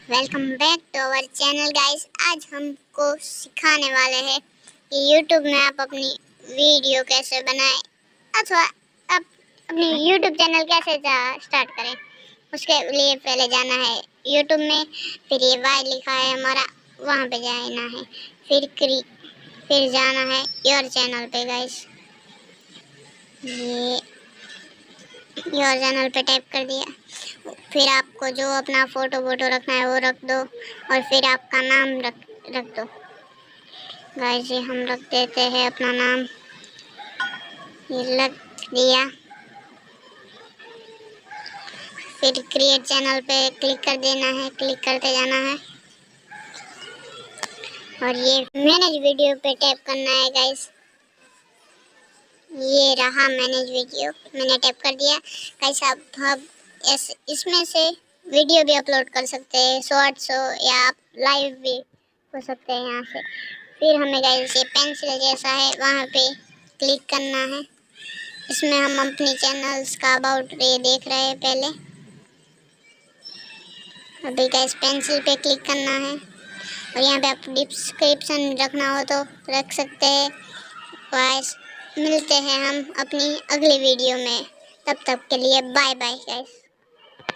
Welcome back to our channel guys. आज हमको सिखाने वाले हैं कि YouTube में आप अपनी वीडियो कैसे बनाएं अथवा आप अपनी YouTube चैनल कैसे स्टार्ट करें। उसके लिए पहले जाना है YouTube में, फिर ये वाई लिखा है हमारा, वहाँ पे जाना है, फिर जाना है योर चैनल पे गाइस। ये योर चैनल पे टाइप कर दिया, फिर आपको जो अपना फोटो रखना है वो रख दो और फिर आपका नाम रख दो गाइस। ये हम रख देते हैं अपना नाम, ये रख दिया। फिर क्रिएट चैनल पे क्लिक कर देना है, क्लिक करते जाना है और ये मैनेज वीडियो पे टैप करना है गाइस। ये रहा मैनेज वीडियो, मैंने टैप कर दिया गाइस। अब इसमें से वीडियो भी अपलोड कर सकते हैं, शॉर्ट्स हो या आप लाइव भी हो सकते हैं यहाँ से। फिर हमें गाइस ये पेंसिल जैसा है वहाँ पे क्लिक करना है। इसमें हम अपनी चैनल्स का अबाउट ये देख रहे हैं पहले। अभी गाइस पेंसिल पे क्लिक करना है और यहाँ पे आप डिस्क्रिप्शन रखना हो तो रख सकते हैं गाइस। मिलते हैं हम अपनी अगली वीडियो में, तब तक के लिए बाय बाय गाइस।